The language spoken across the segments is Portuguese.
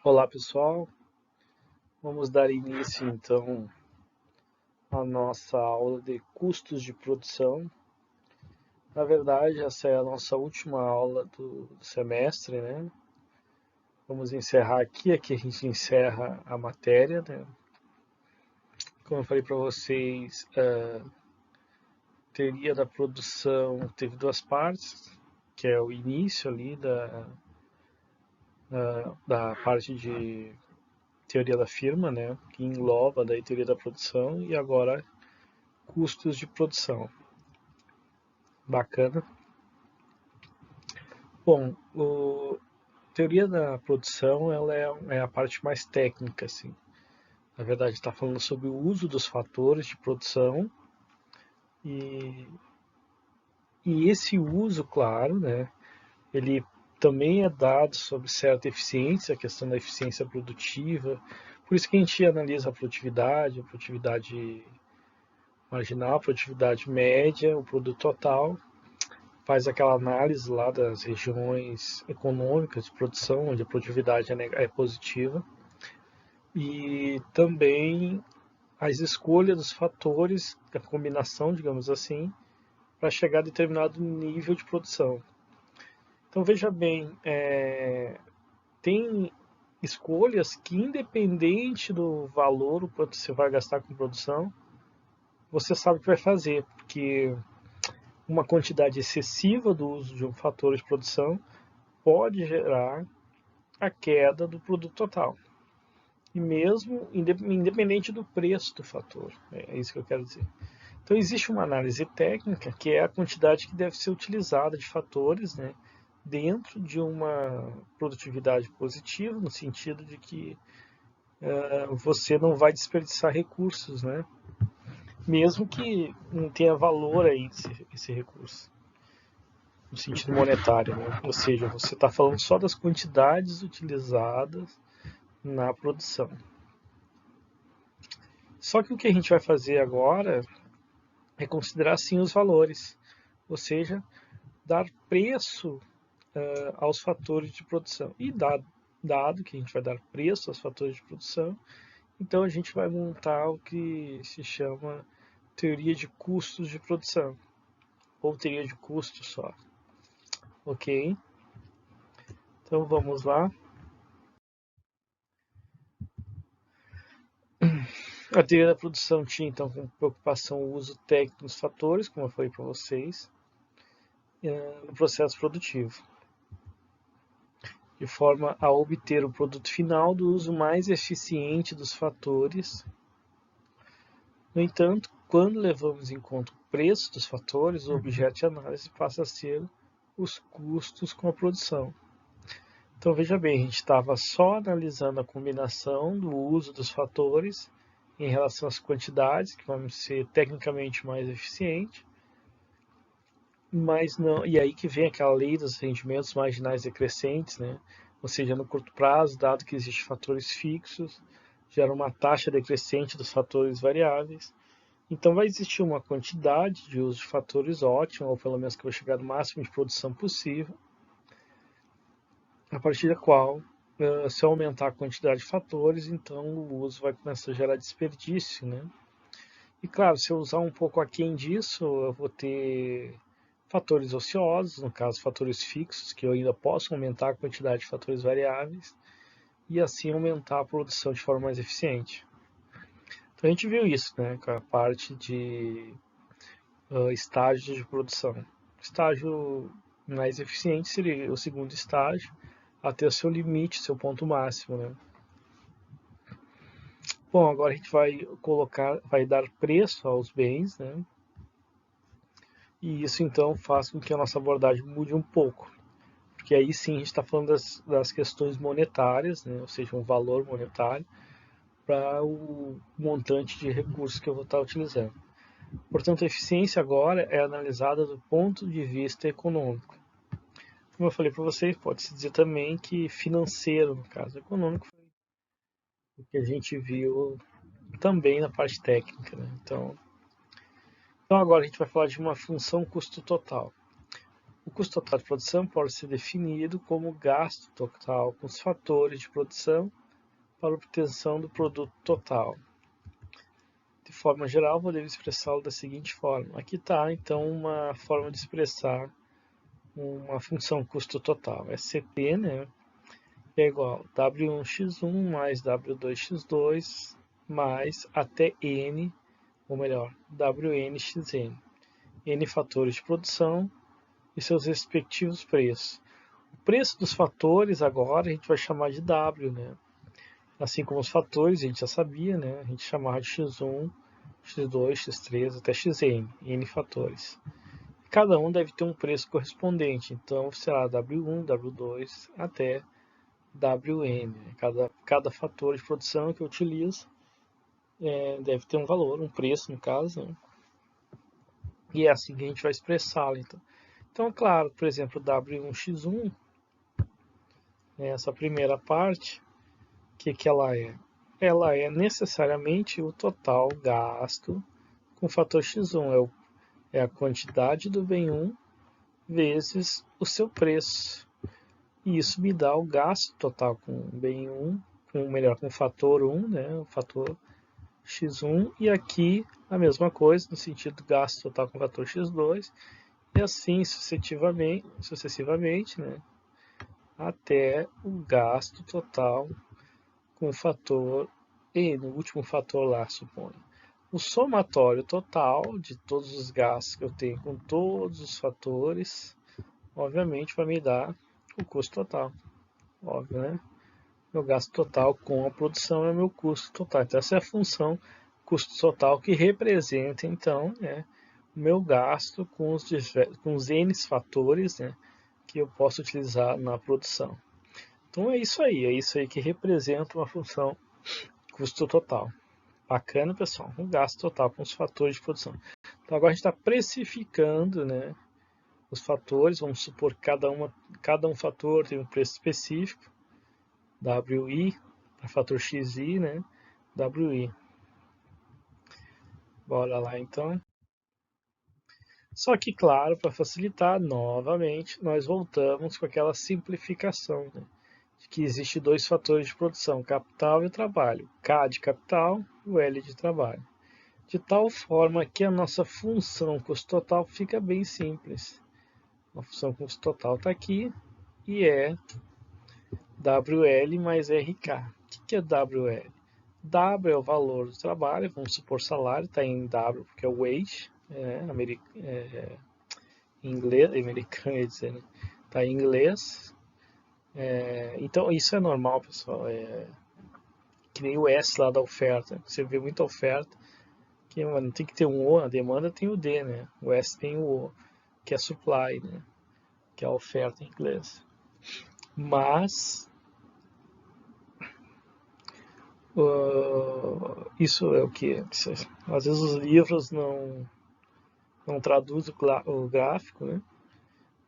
Olá pessoal, vamos dar início então à nossa aula de custos de produção. Na verdade, essa é a nossa última aula do semestre, né? Vamos encerrar aqui a gente encerra a matéria, né? Como eu falei para vocês, a teoria da produção teve duas partes, que é o início ali da parte de teoria da firma, né? Que engloba daí teoria da produção e agora custos de produção. Bacana. Bom, a teoria da produção ela é a parte mais técnica, assim. Na verdade, está falando sobre o uso dos fatores de produção e, e esse uso, claro, né, ele também é dado sobre certa eficiência, a questão da eficiência produtiva. Por isso que a gente analisa a produtividade marginal, a produtividade média, o produto total, faz aquela análise lá das regiões econômicas de produção, onde a produtividade é positiva, e também as escolhas dos fatores, a combinação, digamos assim, para chegar a determinado nível de produção. Então veja bem, tem escolhas que, independente do valor, o quanto você vai gastar com produção, você sabe o que vai fazer, porque uma quantidade excessiva do uso de um fator de produção pode gerar a queda do produto total. E mesmo independente do preço do fator. É isso que eu quero dizer. Então, existe uma análise técnica, que é a quantidade que deve ser utilizada de fatores, né, dentro de uma produtividade positiva, no sentido de que você não vai desperdiçar recursos, né, mesmo que não tenha valor aí esse recurso, no sentido monetário. Né? Ou seja, você está falando só das quantidades utilizadas na produção. Só que o que a gente vai fazer agora é considerar sim os valores, ou seja, dar preço aos fatores de produção. E dado que a gente vai dar preço aos fatores de produção, então a gente vai montar o que se chama teoria de custos de produção, ou teoria de custos só. Ok? Então vamos lá. A teoria da produção tinha então como preocupação o uso técnico dos fatores, como eu falei para vocês, no processo produtivo, de forma a obter o produto final do uso mais eficiente dos fatores. No entanto, quando levamos em conta o preço dos fatores, o objeto de análise passa a ser os custos com a produção. Então veja bem, a gente estava só analisando a combinação do uso dos fatores em relação às quantidades, que vão ser tecnicamente mais eficientes, mas não, e aí que vem aquela lei dos rendimentos marginais decrescentes, né? Ou seja, no curto prazo, dado que existem fatores fixos, gera uma taxa decrescente dos fatores variáveis. Então vai existir uma quantidade de uso de fatores ótima, ou pelo menos que vai chegar no máximo de produção possível, a partir da qual, se eu aumentar a quantidade de fatores, então o uso vai começar a gerar desperdício, né? E claro, se eu usar um pouco aquém disso, eu vou ter fatores ociosos, no caso fatores fixos, que eu ainda posso aumentar a quantidade de fatores variáveis e assim aumentar a produção de forma mais eficiente. Então a gente viu isso, né, com a parte de estágios de produção. Estágio mais eficiente seria o segundo estágio, até o seu limite, seu ponto máximo, né? Bom, agora a gente vai dar preço aos bens, né? E isso então faz com que a nossa abordagem mude um pouco, porque aí sim a gente está falando das questões monetárias, né? Ou seja, um valor monetário para o montante de recursos que eu vou estar utilizando. Portanto, a eficiência agora é analisada do ponto de vista econômico. Como eu falei para vocês, pode-se dizer também que financeiro, no caso econômico, foi o que a gente viu também na parte técnica. Né? Então agora a gente vai falar de uma função custo total. O custo total de produção pode ser definido como gasto total com os fatores de produção para a obtenção do produto total. De forma geral, podemos expressá-lo da seguinte forma. Aqui está, então, uma forma de expressar uma função custo total. É CP, né? É igual a W1x1 mais W2x2 mais até N, ou melhor, WNxN. N fatores de produção e seus respectivos preços. O preço dos fatores agora a gente vai chamar de W, né? Assim como os fatores, a gente já sabia, né? A gente chamava de x1, x2, x3 até xn, N fatores. Cada um deve ter um preço correspondente, então será W1, W2 até WN. Cada fator de produção que eu utilizo deve ter um valor, um preço no caso, né? E é assim que a gente vai expressá-lo. Então, claro, por exemplo, W1x1, essa primeira parte, o que ela é? Ela é necessariamente o total gasto com o fator x1, é a quantidade do bem 1 vezes o seu preço. E isso me dá o gasto total com o bem 1, com o fator 1, né, o fator x1, e aqui a mesma coisa, no sentido do gasto total com o fator x2, e assim sucessivamente, né, até o gasto total com o fator E, no último fator lá, suponho. O somatório total de todos os gastos que eu tenho com todos os fatores, obviamente, vai me dar o custo total. Óbvio, né? Meu gasto total com a produção é o meu custo total. Então, essa é a função custo total que representa, então, o meu gasto com os N fatores, né, que eu posso utilizar na produção. Então, é isso aí que representa uma função custo total. Bacana, pessoal. Um gasto total com os fatores de produção. Então, agora a gente está precificando, né, os fatores. Vamos supor que cada um fator tem um preço específico. WI, para fator XI, né? WI. Bora lá, então. Só que, claro, para facilitar, novamente, nós voltamos com aquela simplificação, né? De que existe dois fatores de produção, capital e trabalho. K de capital e o L de trabalho. De tal forma que a nossa função custo total fica bem simples. A função custo total está aqui e é WL mais RK. O que é WL? W é o valor do trabalho, vamos supor salário, está em W porque é o wage, em inglês, americano, ia dizer, né? Está em inglês. Então isso é normal, pessoal. Que nem o S lá da oferta. Você vê muita oferta, que não tem que ter um O, a demanda tem o D, né? O S tem o O, que é supply, né? Que é a oferta em inglês. Mas isso é o que? Às vezes os livros não traduzem o gráfico, né?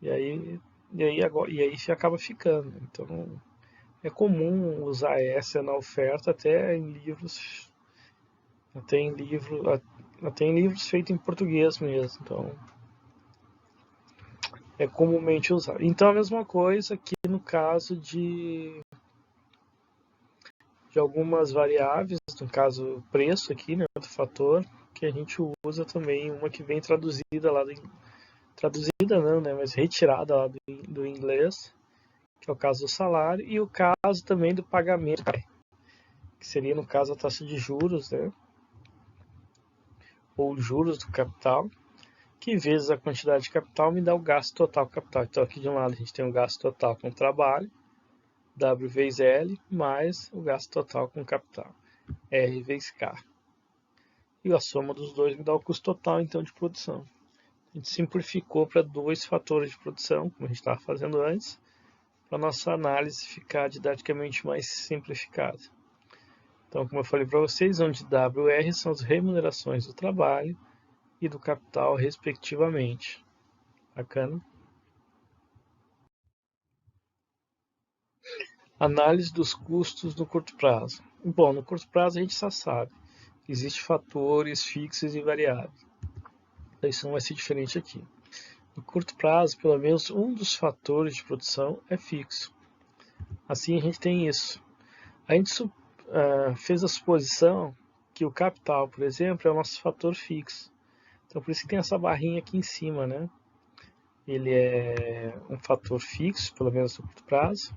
E aí acaba ficando. Então é comum usar essa na oferta até em livros, até em livros feitos em português mesmo. Então é comumente usado. Então a mesma coisa aqui no caso de algumas variáveis, no caso preço aqui, né, do fator, que a gente usa também uma que vem traduzida lá traduzida não, né, mas retirada lá do inglês, que é o caso do salário, e o caso também do pagamento, que seria no caso a taxa de juros, né, ou juros do capital, que vezes a quantidade de capital me dá o gasto total com capital. Então aqui de um lado a gente tem o gasto total com trabalho, W vezes L, mais o gasto total com capital, R vezes K. E a soma dos dois me dá o custo total, então, de produção. A gente simplificou para dois fatores de produção, como a gente estava fazendo antes, para a nossa análise ficar didaticamente mais simplificada. Então, como eu falei para vocês, onde WR são as remunerações do trabalho e do capital, respectivamente. Bacana? Análise dos custos no curto prazo. Bom, no curto prazo a gente já sabe. Existem fatores fixos e variáveis. Isso não vai ser diferente aqui. no curto prazo, pelo menos um dos fatores de produção é fixo. Assim a gente tem isso. A gente fez a suposição que o capital, por exemplo, é o nosso fator fixo. Então por isso que tem essa barrinha aqui em cima, né? Ele é um fator fixo, pelo menos no curto prazo,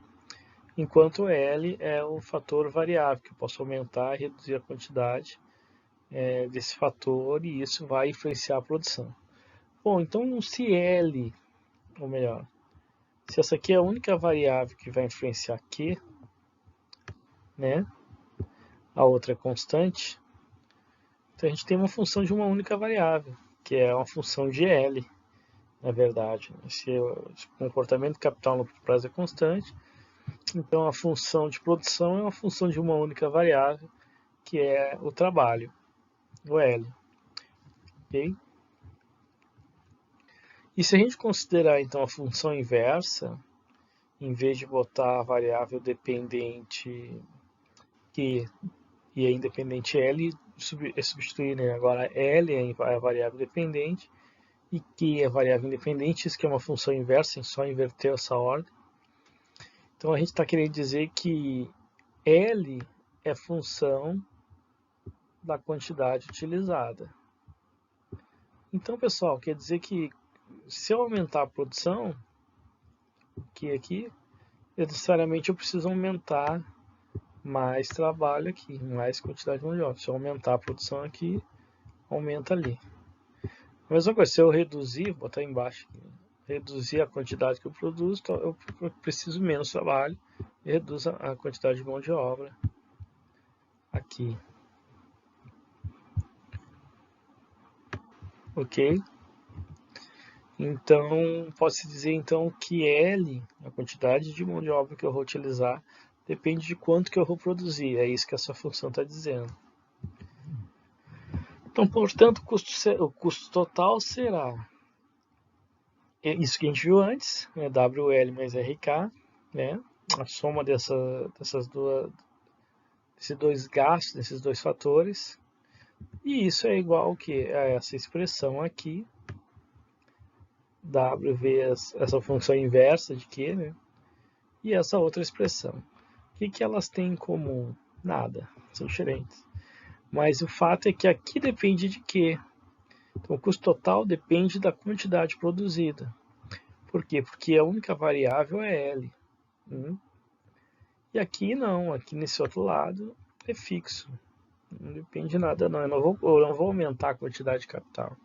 enquanto L é um fator variável, que eu posso aumentar e reduzir a quantidade desse fator, e isso vai influenciar a produção. Bom, então se L, ou melhor, se essa aqui é a única variável que vai influenciar Q, né? A outra é constante, então a gente tem uma função de uma única variável, que é uma função de L, na verdade. Se o comportamento capital no curto prazo é constante, então a função de produção é uma função de uma única variável, que é o trabalho, o L. Okay? E se a gente considerar então a função inversa, em vez de botar a variável dependente Q e a independente L, substituir, né? Agora L é a variável dependente e Q é a variável independente, isso que é uma função inversa, só inverter essa ordem. Então a gente está querendo dizer que L é função da quantidade utilizada. Então, pessoal, quer dizer que se eu aumentar a produção, que aqui, necessariamente eu preciso aumentar mais trabalho aqui, mais quantidade de mão de obra. Se eu aumentar a produção aqui, aumenta ali. A mesma coisa, se eu reduzir, vou botar embaixo aqui, reduzir a quantidade que eu produzo, então eu preciso menos trabalho e reduzo a quantidade de mão de obra aqui. Ok? Então, pode-se dizer então que L, a quantidade de mão de obra que eu vou utilizar, depende de quanto que eu vou produzir. É isso que essa função está dizendo. Então, portanto, o custo total será isso que a gente viu antes, né, WL mais RK, né, a soma desses dois gastos, desses dois fatores. E isso é igual que a essa expressão aqui, W vezes essa função inversa de Q, né, e essa outra expressão. O que elas têm em comum? Nada, são diferentes. Mas o fato é que aqui depende de quê? Então, o custo total depende da quantidade produzida. Por quê? Porque a única variável é L. E aqui não, aqui nesse outro lado é fixo. Não depende de nada não. Eu não vou aumentar a quantidade de capital.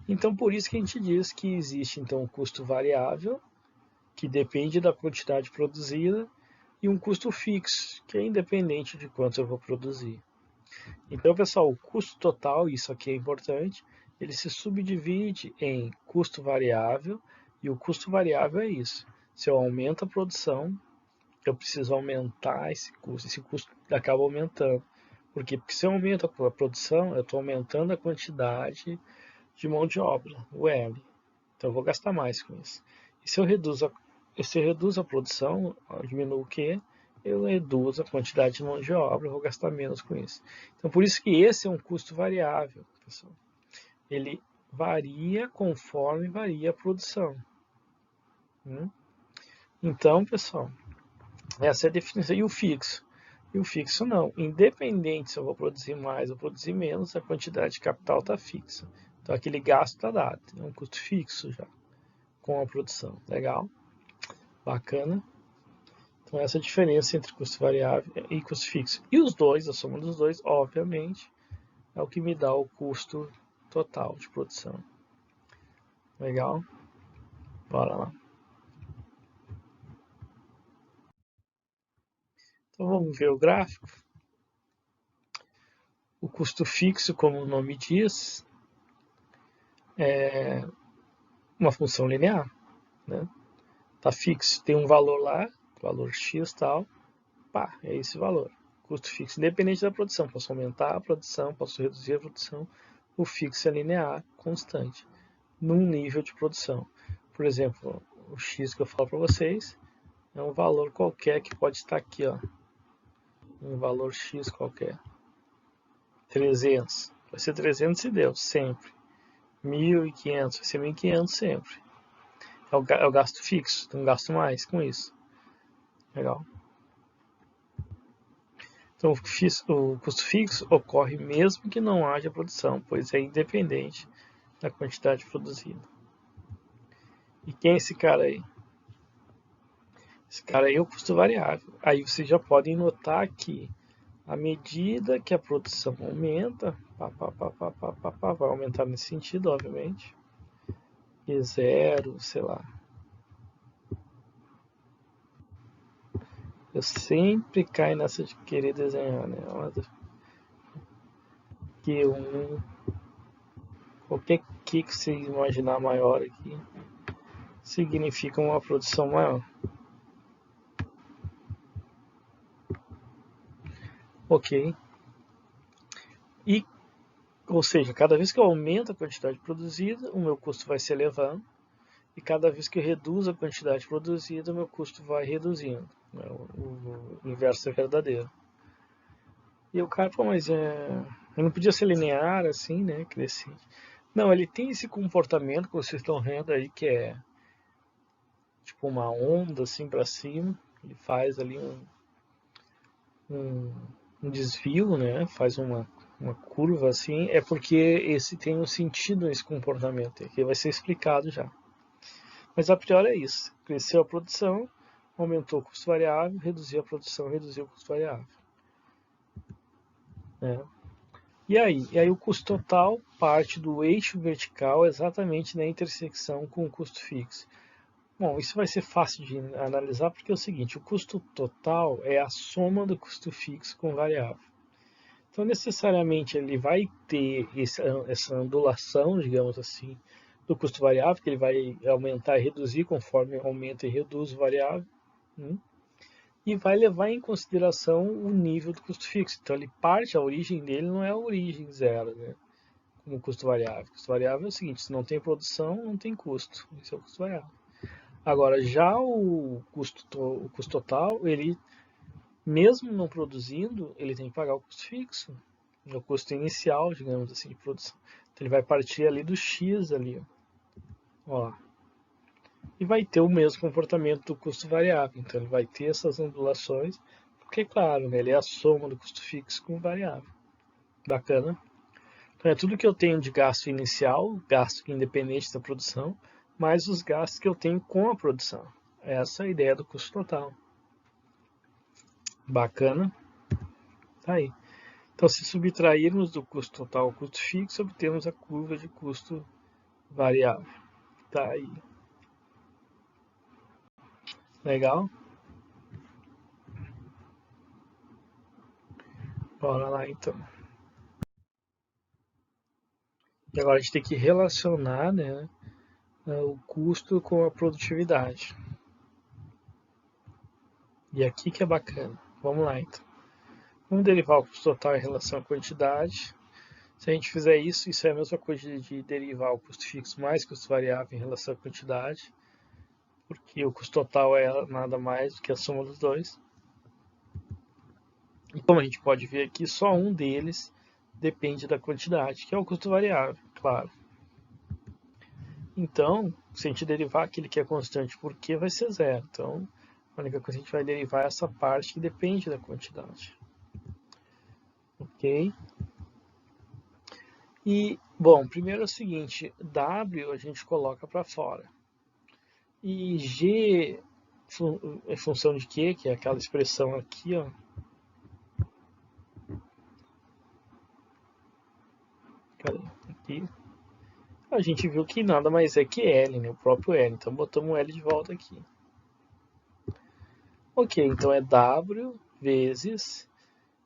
Então, por isso que a gente diz que existe então um custo variável, que depende da quantidade produzida, e um custo fixo, que é independente de quanto eu vou produzir. Então, pessoal, o custo total, isso aqui é importante, ele se subdivide em custo variável, e o custo variável é isso. Se eu aumento a produção, eu preciso aumentar esse custo acaba aumentando. Por quê? Porque se eu aumento a produção, eu estou aumentando a quantidade de mão de obra, o L. Então eu vou gastar mais com isso. E se eu reduzo a produção, eu diminuo o quê? Eu reduzo a quantidade de mão de obra, eu vou gastar menos com isso. Então por isso que esse é um custo variável, pessoal. Ele varia conforme varia a produção. Então, pessoal, essa é a definição. E o fixo? E o fixo não. Independente se eu vou produzir mais ou produzir menos, a quantidade de capital está fixa. Então aquele gasto está dado. É um custo fixo já com a produção. Legal? Bacana? Então essa é a diferença entre custo variável e custo fixo. E os dois, a soma dos dois, obviamente, é o que me dá o custo total de produção. Legal? Bora lá. Então vamos ver o gráfico. O custo fixo, como o nome diz, é uma função linear, né? Tá fixo, tem um valor lá, valor X tal, pá, é esse valor. Custo fixo, independente da produção, posso aumentar a produção, posso reduzir a produção, o fixo é linear, constante, num nível de produção. Por exemplo, o X que eu falo para vocês é um valor qualquer que pode estar aqui, ó, um valor X qualquer. 300, vai ser 300 e deu, sempre. 1.500, vai ser 1.500 sempre. É o gasto fixo, então gasto mais com isso. Legal. Então, o custo fixo ocorre mesmo que não haja produção, pois é independente da quantidade produzida. E quem é esse cara aí? Esse cara aí é o custo variável. Aí vocês já podem notar que à medida que a produção aumenta, vai aumentar nesse sentido, obviamente, e zero, sei lá. Eu sempre caio nessa de querer desenhar, né? Q1, qualquer que você imaginar maior aqui, significa uma produção maior. Ok. E, ou seja, cada vez que eu aumento a quantidade produzida, o meu custo vai se elevando. E cada vez que eu reduzo a quantidade produzida, o meu custo vai reduzindo. O inverso é verdadeiro. E o cara, pô, mas não podia ser linear assim, né? Crescente. Não, ele tem esse comportamento que vocês estão vendo aí, que é tipo uma onda assim para cima. Ele faz ali um desvio, né? Faz uma curva assim. É porque esse tem um sentido esse comportamento, que vai ser explicado já. Mas a priori é isso. Cresceu a produção, aumentou o custo variável, reduziu a produção, reduziu o custo variável. Né? E aí o custo total parte do eixo vertical exatamente na intersecção com o custo fixo. Bom, isso vai ser fácil de analisar porque é o seguinte, o custo total é a soma do custo fixo com o variável. Então, necessariamente, ele vai ter essa ondulação, digamos assim, do custo variável, que ele vai aumentar e reduzir conforme aumenta e reduz o variável, né? E vai levar em consideração o nível do custo fixo. Então, ele parte, a origem dele não é a origem zero, né? Como o custo variável. O custo variável é o seguinte, se não tem produção, não tem custo. Esse é o custo variável. Agora, já o custo total, ele, mesmo não produzindo, ele tem que pagar o custo fixo, o custo inicial, digamos assim, de produção. Então, ele vai partir ali do X ali, ó. E vai ter o mesmo comportamento do custo variável. Então, ele vai ter essas ondulações, porque, claro, né, ele é a soma do custo fixo com o variável. Bacana? Então, é tudo que eu tenho de gasto inicial, gasto independente da produção, mais os gastos que eu tenho com a produção. Essa é a ideia do custo total. Bacana? Tá aí. Então, se subtrairmos do custo total ao custo fixo, obtemos a curva de custo variável. Tá aí. Legal? Bora lá então. E agora a gente tem que relacionar, né, o custo com a produtividade. E aqui que é bacana. Vamos lá então. Vamos derivar o custo total em relação à quantidade. Se a gente fizer isso, isso é a mesma coisa de derivar o custo fixo mais custo variável em relação à quantidade, porque o custo total é nada mais do que a soma dos dois. E como a gente pode ver aqui, só um deles depende da quantidade, que é o custo variável, claro. Então, se a gente derivar aquele que é constante por Q, vai ser zero. Então, a única coisa que a gente vai derivar é essa parte que depende da quantidade. Ok? E, bom, primeiro é o seguinte, W a gente coloca para fora. E G é função de quê? Que é aquela expressão aqui, ó. Cadê? Aqui. A gente viu que nada mais é que L, né? O próprio L. Então botamos o L de volta aqui. Ok, então é W vezes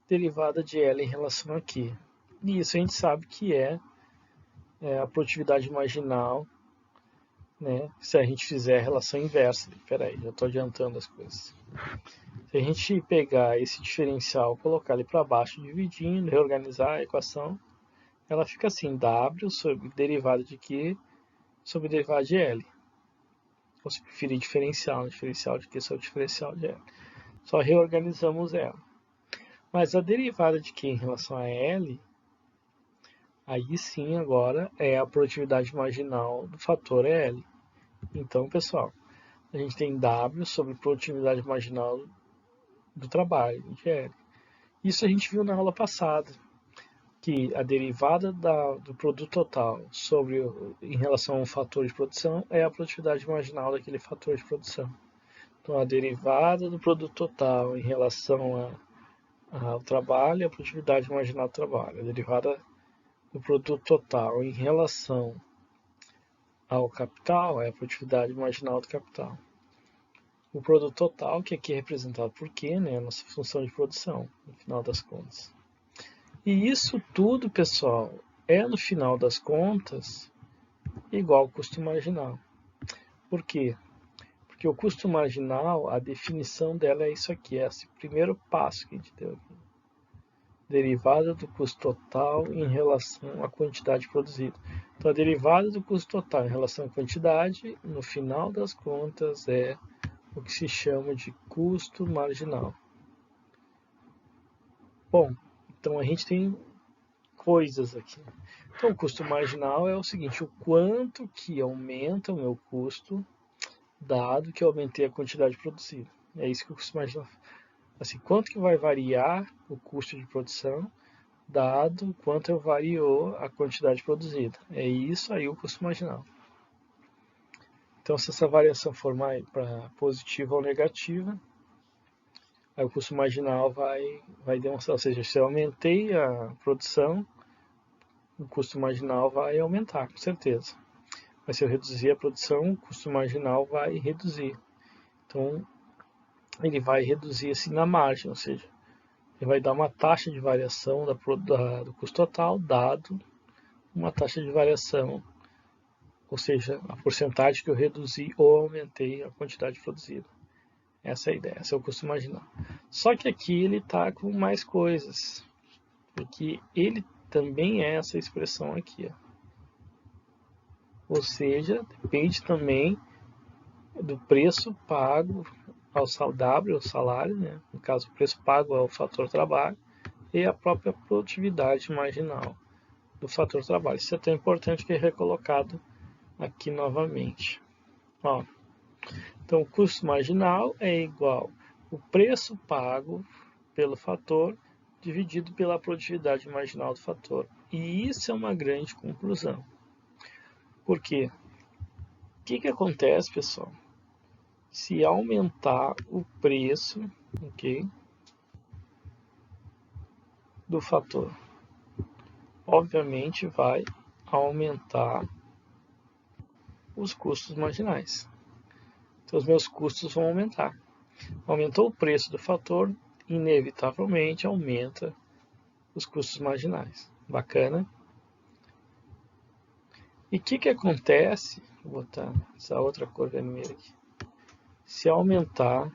derivada de L em relação a Q. E isso a gente sabe que é a produtividade marginal, né? Se a gente fizer a relação inversa. Espera aí, já estou adiantando as coisas. Se a gente pegar esse diferencial, colocar ele para baixo, dividindo, reorganizar a equação, ela fica assim, W sobre derivada de Q sobre derivada de L. Ou se preferir diferencial de Q sobre diferencial de L. Só reorganizamos ela. Mas a derivada de Q em relação a L, aí sim agora é a produtividade marginal do fator L. Então, pessoal, a gente tem W sobre produtividade marginal do trabalho, GL. Isso a gente viu na aula passada, que a derivada do produto total em relação ao fator de produção é a produtividade marginal daquele fator de produção. Então, a derivada do produto total em relação ao trabalho é a produtividade marginal do trabalho. A derivada do produto total em relação ao capital é a produtividade marginal do capital. O produto total, que aqui é representado por Q, né, a nossa função de produção, no final das contas. E isso tudo, pessoal, é no final das contas igual ao custo marginal. Por quê? Porque o custo marginal, a definição dela é isso aqui, é esse primeiro passo que a gente deu aqui. Derivada do custo total em relação à quantidade produzida. Então, a derivada do custo total em relação à quantidade, no final das contas, é o que se chama de custo marginal. Bom, então a gente tem coisas aqui. Então, o custo marginal é o seguinte, o quanto que aumenta o meu custo, dado que eu aumentei a quantidade produzida. É isso que o custo marginal faz. Assim, quanto que vai variar o custo de produção, dado quanto variou a quantidade produzida. É isso aí o custo marginal. Então, se essa variação for para positiva ou negativa, aí o custo marginal vai demonstrar, ou seja, se eu aumentei a produção, o custo marginal vai aumentar, com certeza. Mas se eu reduzir a produção, o custo marginal vai reduzir. Então, ele vai reduzir assim na margem, ou seja, ele vai dar uma taxa de variação do custo total, dado uma taxa de variação, ou seja, a porcentagem que eu reduzi ou aumentei a quantidade produzida. Essa é a ideia, esse é o custo marginal. Só que aqui ele está com mais coisas, porque ele também é essa expressão aqui. Ou seja, depende também do preço pago ao W, ao salário, né? No caso, o preço pago ao fator trabalho, e a própria produtividade marginal do fator trabalho. Isso é tão importante que é recolocado aqui novamente. Ó, então, o custo marginal é igual o preço pago pelo fator dividido pela produtividade marginal do fator. E isso é uma grande conclusão. Por quê? O que acontece, pessoal? Se aumentar o preço, ok, do fator, obviamente vai aumentar os custos marginais. Então, os meus custos vão aumentar. Aumentou o preço do fator, inevitavelmente aumenta os custos marginais. Bacana? E o que acontece? Vou botar essa outra cor vermelha aqui. Se aumentar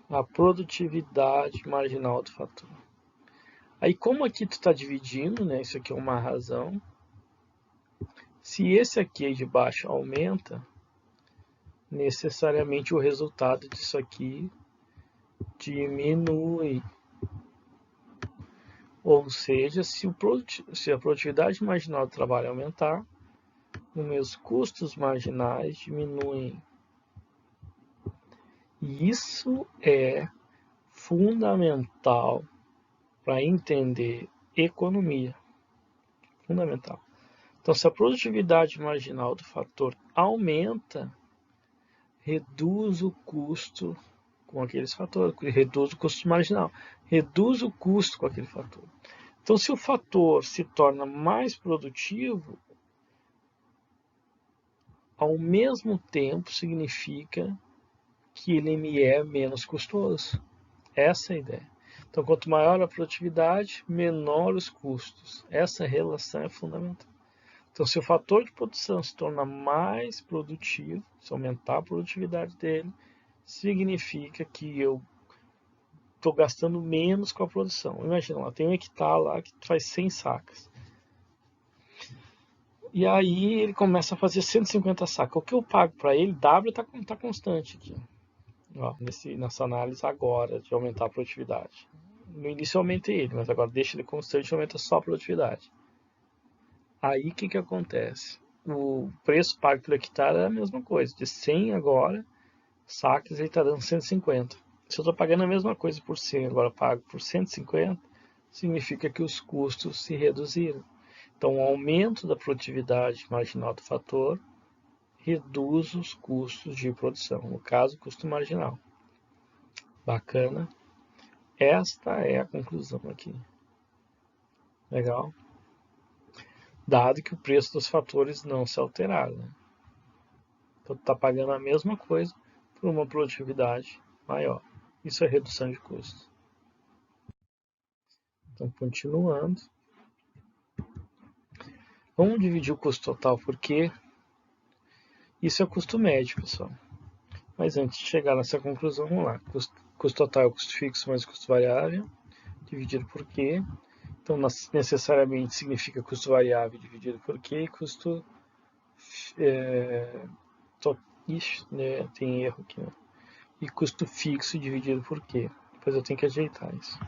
a produtividade marginal do fator. Aí, como aqui tu está dividindo, né? Isso aqui é uma razão. Se esse aqui de baixo aumenta, necessariamente o resultado disso aqui diminui. Ou seja, se a produtividade marginal do trabalho aumentar, os meus custos marginais diminuem. E isso é fundamental para entender economia. Fundamental. Então, se a produtividade marginal do fator aumenta, reduz o custo com aqueles fatores, reduz o custo marginal, reduz o custo com aquele fator. Então, se o fator se torna mais produtivo, ao mesmo tempo significa que ele me é menos custoso. Essa é a ideia. Então, quanto maior a produtividade, menor os custos. Essa relação é fundamental. Então, se o fator de produção se torna mais produtivo, se aumentar a produtividade dele, significa que eu estou gastando menos com a produção. Imagina lá, tem um hectare lá que faz 100 sacas. E aí ele começa a fazer 150 sacas. O que eu pago para ele, W está constante aqui. Ó, nessa análise agora de aumentar a produtividade. No início eu aumentei ele, mas agora deixa ele constante e aumenta só a produtividade. Aí o que acontece? o preço pago pelo hectare é a mesma coisa. De 100 agora, sacas, ele está dando 150. Se eu estou pagando a mesma coisa por 100, agora pago por 150, significa que os custos se reduziram. Então, o aumento da produtividade marginal do fator reduz os custos de produção, no caso, custo marginal. Bacana? Esta é a conclusão aqui. Legal? Dado que o preço dos fatores não se alteraram. Né? Então, tu está pagando a mesma coisa por uma produtividade maior. Isso é redução de custos. Então, continuando. Vamos dividir o custo total por quê? Isso é custo médio, pessoal. Mas antes de chegar nessa conclusão, vamos lá. Custo total é o custo fixo mais o custo variável, dividido por quê? Então, necessariamente significa custo variável dividido por quê e custo... Ixi, né, tem erro aqui, né? E custo fixo dividido por quê? Depois eu tenho que ajeitar isso.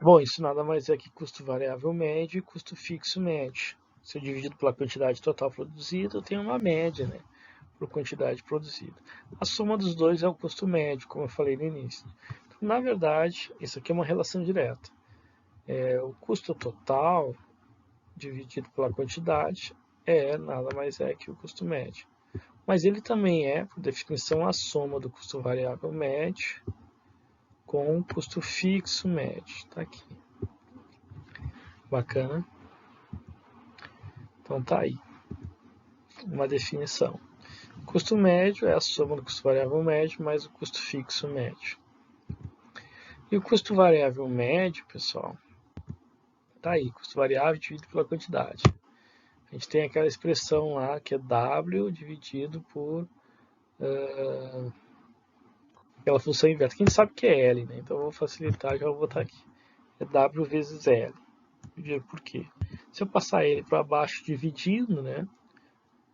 Bom, isso nada mais é que custo variável médio e custo fixo médio. Se eu dividido pela quantidade total produzida, eu tenho uma média, né? Por quantidade produzida. A soma dos dois é o custo médio, como eu falei no início. Então, na verdade, isso aqui é uma relação direta. O custo total dividido pela quantidade nada mais é que o custo médio. Mas ele também é, por definição, a soma do custo variável médio com o custo fixo médio. Está aqui. Bacana? Então tá aí. Uma definição. O custo médio é a soma do custo variável médio mais o custo fixo médio. E o custo variável médio, pessoal, tá aí, custo variável dividido pela quantidade. A gente tem aquela expressão lá que é W dividido por aquela função inversa. Quem sabe que é L, né? Então eu vou facilitar, já vou botar aqui. É W vezes L. Dividido por quê? Se eu passar ele para baixo dividindo, né?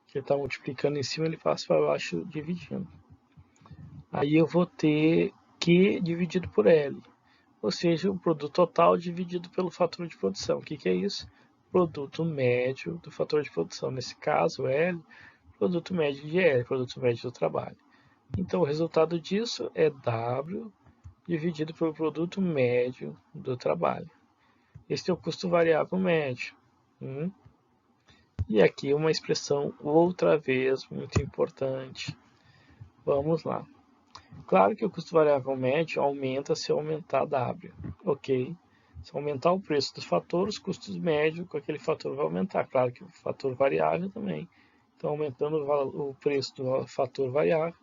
Que ele está multiplicando em cima, ele passa para baixo dividindo. Aí eu vou ter Q dividido por L. Ou seja, o produto total dividido pelo fator de produção. O que é isso? Produto médio do fator de produção. Nesse caso, L, produto médio de L, produto médio do trabalho. Então, o resultado disso é W dividido pelo produto médio do trabalho. Esse é o custo variável médio. E aqui uma expressão, outra vez, muito importante. Vamos lá. Claro que o custo variável médio aumenta se aumentar W, ok? Se aumentar o preço dos fatores, os custos médios com aquele fator vai aumentar. Claro que o fator variável também. Então, aumentando o preço do fator variável,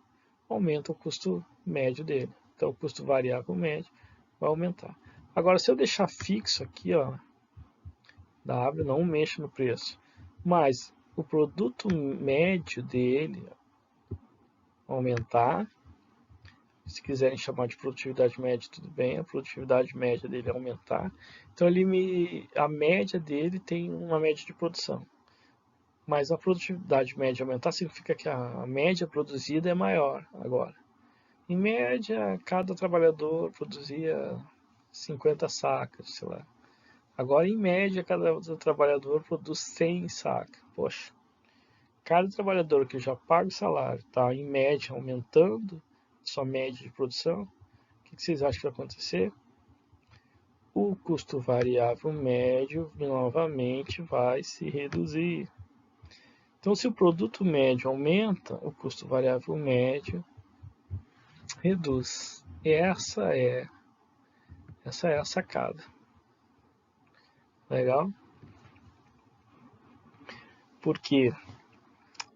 aumenta o custo médio dele. Então, o custo variável médio vai aumentar. Agora, se eu deixar fixo aqui, ó, W, não mexe no preço, mas o produto médio dele aumentar, se quiserem chamar de produtividade média, tudo bem, a produtividade média dele aumentar. Então a média dele tem uma média de produção. Mas a produtividade média aumentar significa que a média produzida é maior agora. Em média, cada trabalhador produzia 50 sacas, sei lá. Agora, em média, cada trabalhador produz 100 sacas. Poxa, cada trabalhador que eu já pago salário está, em média, aumentando sua média de produção. O que vocês acham que vai acontecer? O custo variável médio novamente vai se reduzir. Então, se o produto médio aumenta, o custo variável médio reduz. Essa é a sacada. Legal? Por quê?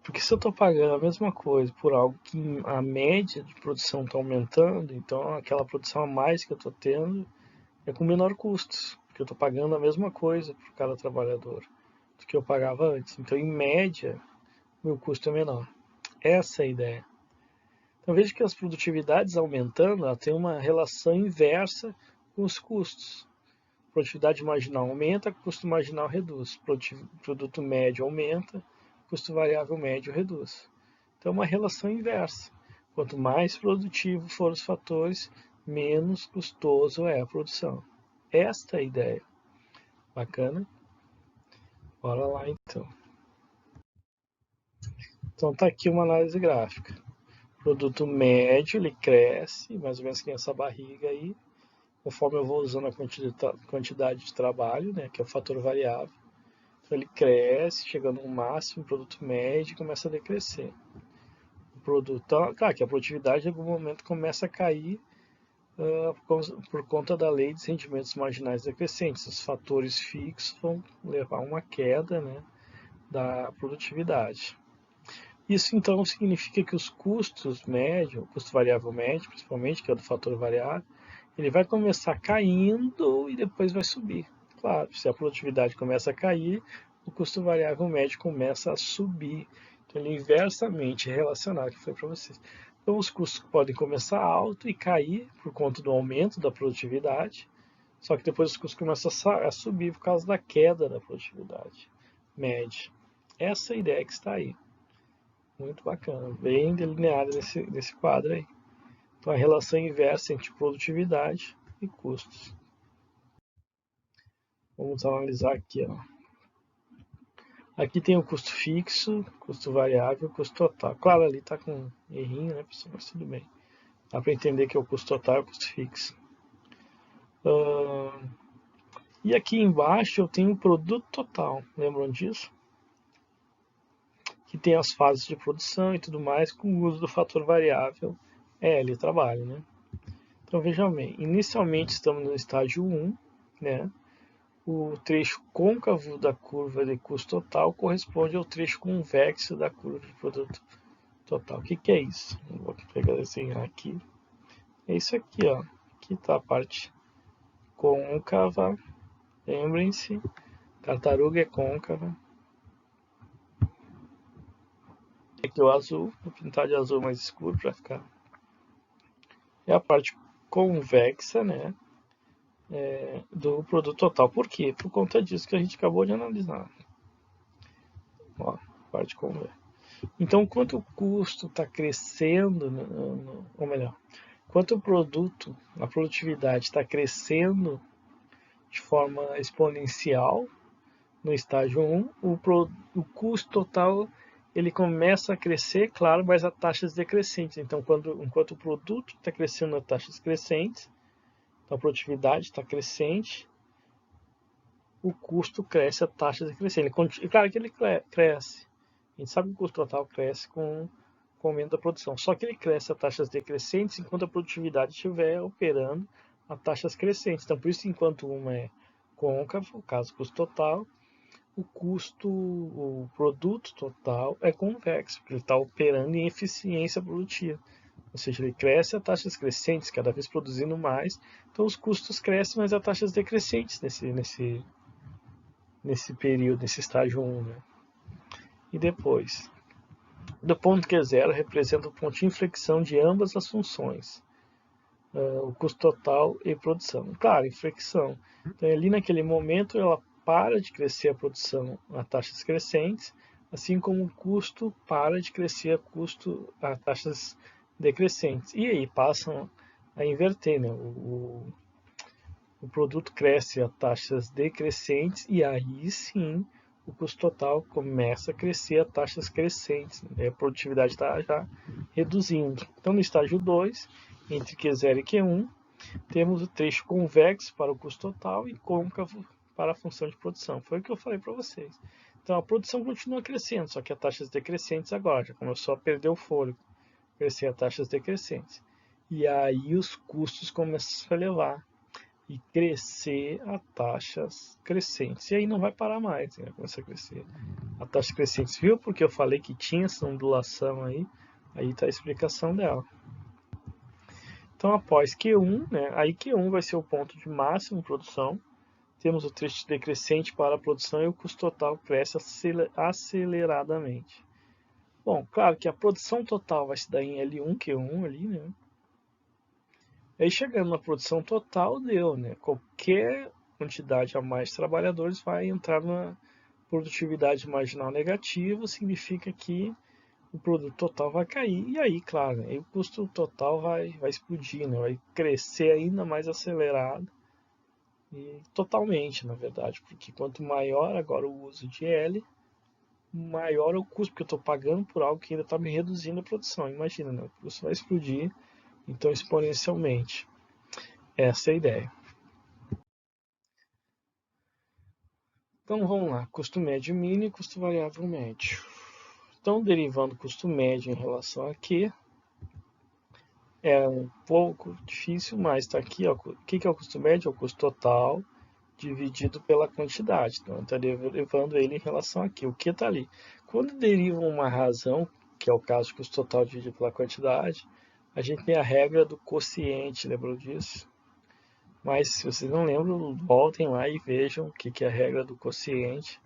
Porque se eu estou pagando a mesma coisa por algo que a média de produção está aumentando, então aquela produção a mais que eu estou tendo é com menor custo, porque eu estou pagando a mesma coisa por cada trabalhador do que eu pagava antes. Então, em média, meu custo é menor. Essa é a ideia. Então, veja que as produtividades aumentando, ela tem uma relação inversa com os custos. Produtividade marginal aumenta, custo marginal reduz. Produto médio aumenta, custo variável médio reduz. Então, é uma relação inversa. Quanto mais produtivo for os fatores, menos custoso é a produção. Esta é a ideia. Bacana? Bora lá então. Então tá aqui uma análise gráfica. O produto médio, ele cresce, mais ou menos que essa barriga aí, conforme eu vou usando a quantidade de trabalho, né, que é o fator variável. Então ele cresce, chegando no máximo, o produto médio começa a decrescer. O produto, claro que a produtividade em algum momento começa a cair por conta da lei dos rendimentos marginais decrescentes. Os fatores fixos vão levar a uma queda, né, da produtividade. Isso então significa que os custos médios, o custo variável médio, principalmente, que é do fator variável, ele vai começar caindo e depois vai subir. Claro, se a produtividade começa a cair, o custo variável médio começa a subir. Então, ele é inversamente relacionado, que foi para vocês. Então, os custos podem começar alto e cair por conta do aumento da produtividade, só que depois os custos começam a subir por causa da queda da produtividade média. Essa é a ideia que está aí. Muito bacana, bem delineada nesse quadro aí. Então, a relação inversa entre produtividade e custos. Vamos analisar aqui. Ó. Aqui tem o custo fixo, custo variável, custo total. Claro, ali está com um errinho, né, pessoal? Mas tudo bem. Dá para entender que é o custo total e o custo fixo. E aqui embaixo eu tenho o produto total. Lembram disso? Que tem as fases de produção e tudo mais com o uso do fator variável L, trabalho, né? Então vejam bem, inicialmente estamos no estágio 1, né? O trecho côncavo da curva de custo total corresponde ao trecho convexo da curva de produto total. O que, que é isso? Vou pegar desenhar aqui. É isso aqui, ó. Aqui está a parte côncava. Lembrem-se, tartaruga é côncava. Aqui o azul, vou pintar de azul mais escuro para ficar. É a parte convexa, né? Do produto total. Por quê? Por conta disso que a gente acabou de analisar. Ó, parte convexa. Então, quanto o custo está crescendo, ou melhor, quanto o produto, a produtividade está crescendo de forma exponencial no estágio 1, o custo total ele começa a crescer, claro, mas a taxas decrescentes. Então, enquanto o produto está crescendo a taxas crescentes, então a produtividade está crescente, o custo cresce a taxas decrescentes. Claro que ele cresce. A gente sabe que o custo total cresce com o aumento da produção. Só que ele cresce a taxas decrescentes enquanto a produtividade estiver operando a taxas crescentes. Então, por isso, enquanto uma é côncavo, o caso custo total, o produto total é convexo, porque ele está operando em eficiência produtiva. Ou seja, ele cresce a taxas crescentes, cada vez produzindo mais. Então, os custos crescem, mas a taxas decrescentes nesse período, nesse estágio 1. Né? E depois, do ponto Q0 representa o ponto de inflexão de ambas as funções, o custo total e produção. Claro, inflexão. Então, ali naquele momento, ela para de crescer a produção a taxas crescentes, assim como o custo para de crescer a taxas decrescentes. E aí passam a inverter, né? O produto cresce a taxas decrescentes e aí sim o custo total começa a crescer a taxas crescentes. Né? A produtividade está já reduzindo. Então, no estágio 2, entre Q0 e Q1, temos o trecho convexo para o custo total e côncavo para a função de produção. Foi o que eu falei para vocês. Então, a produção continua crescendo, só que a taxas decrescentes agora já começou a perder o fôlego, crescer a taxas decrescentes. E aí os custos começam a se elevar e crescer a taxas crescentes. E aí não vai parar mais, vai começar a crescer a taxa crescente. Viu porque eu falei que tinha essa ondulação aí? Aí está a explicação dela. Então, após Q1, né, aí Q1 vai ser o ponto de máxima produção. Temos o trecho decrescente para a produção e o custo total cresce aceleradamente. Bom, claro que a produção total vai se dar em L1, Q1 ali, né? Aí chegando na produção total, deu, né? Qualquer quantidade a mais de trabalhadores vai entrar na produtividade marginal negativa, significa que o produto total vai cair, e aí, claro, né, o custo total vai explodir, né, vai crescer ainda mais acelerado E totalmente, na verdade, porque quanto maior agora o uso de L, maior é o custo, porque eu estou pagando por algo que ainda está me reduzindo a produção. Imagina, né? O custo vai explodir, então exponencialmente. Essa é a ideia. Então vamos lá, custo médio mínimo e custo variável médio. Então, derivando o custo médio em relação a Q, é um pouco difícil, mas está aqui, ó, o que é o custo médio? É o custo total dividido pela quantidade. Então, está derivando ele em relação a Q. O que está ali? Quando deriva uma razão, que é o caso de custo total dividido pela quantidade, a gente tem a regra do quociente, lembrou disso? Mas se vocês não lembram, voltem lá e vejam o que é a regra do quociente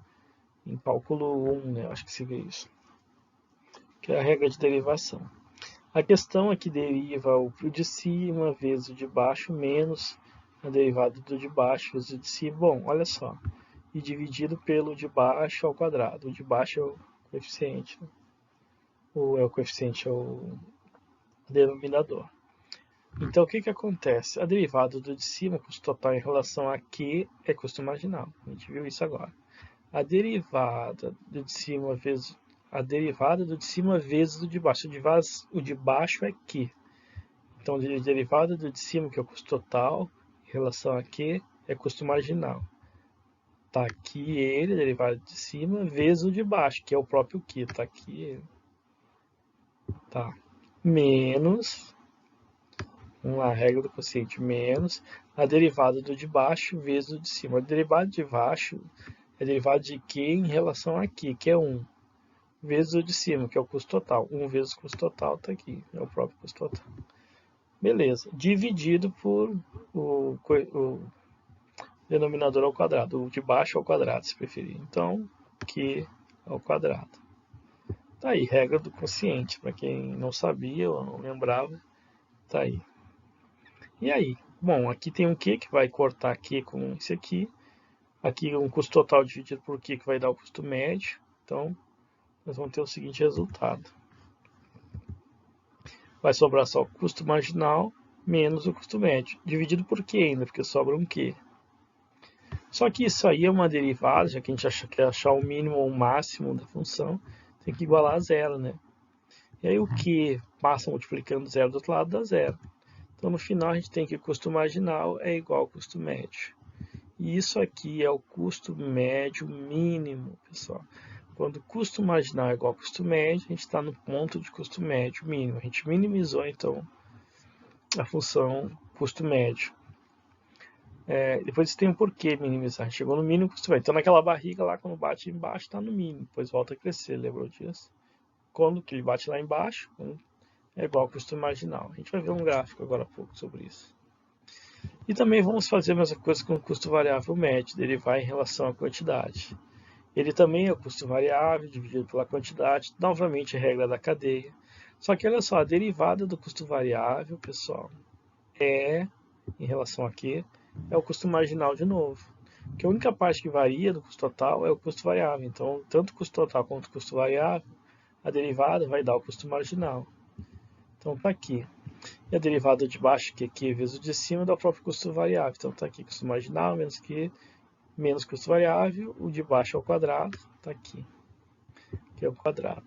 em cálculo 1, né? Acho que se vê isso, que é a regra de derivação. A questão é que deriva o de cima vezes o de baixo menos a derivada do de baixo vezes o de cima. Bom, olha só. E dividido pelo de baixo ao quadrado. O de baixo é o coeficiente. Ou é o coeficiente, é o denominador. Então, o que acontece? A derivada do de cima, custo total em relação a Q, é custo marginal. A gente viu isso agora. A derivada do de cima vezes a derivada do de cima vezes o de baixo. O de baixo é Q. Então, a derivada do de cima, que é o custo total, em relação a Q, é custo marginal. Está aqui ele, derivado de cima, vezes o de baixo, que é o próprio Q. Está aqui ele. Tá. Menos, vamos lá, a regra do quociente, menos a derivada do de baixo vezes o de cima. A derivada de baixo é a derivada de Q em relação a Q, que é 1, vezes o de cima, que é o custo total. 1 vezes o custo total está aqui, é o próprio custo total. Beleza. Dividido por o denominador ao quadrado, o de baixo ao quadrado, se preferir. Então, Q ao quadrado. Tá aí, regra do quociente, para quem não sabia ou não lembrava, tá aí. E aí? Bom, aqui tem um Q que vai cortar Q com esse aqui. Aqui um custo total dividido por Q que vai dar o custo médio. Então, nós vamos ter o seguinte resultado. Vai sobrar só o custo marginal menos o custo médio, dividido por Q ainda, porque sobra um Q. Só que isso aí é uma derivada, já que a gente quer achar o mínimo ou o máximo da função, tem que igualar a zero, né? E aí o que passa multiplicando zero do outro lado dá zero. Então no final a gente tem que o custo marginal é igual ao custo médio. E isso aqui é o custo médio mínimo, pessoal. Quando o custo marginal é igual ao custo médio, a gente está no ponto de custo médio mínimo. A gente minimizou então a função custo médio. Depois tem um porquê minimizar. Chegou no mínimo custo médio. Então naquela barriga lá, quando bate embaixo, está no mínimo. Depois volta a crescer, lembrou disso? Quando que ele bate lá embaixo, é igual ao custo marginal. A gente vai ver um gráfico agora há pouco sobre isso. E também vamos fazer a mesma coisa com o custo variável médio, derivar em relação à quantidade. Ele também é o custo variável dividido pela quantidade, novamente a regra da cadeia. Só que olha só, a derivada do custo variável, pessoal, em relação aqui, é o custo marginal de novo. Porque a única parte que varia do custo total é o custo variável. Então, tanto o custo total quanto o custo variável, a derivada vai dar o custo marginal. Então, está aqui. E a derivada de baixo, que é Q vezes o de cima, dá o próprio custo variável. Então, está aqui custo marginal menos Q, menos custo variável. O de baixo ao quadrado, está aqui, que é o quadrado.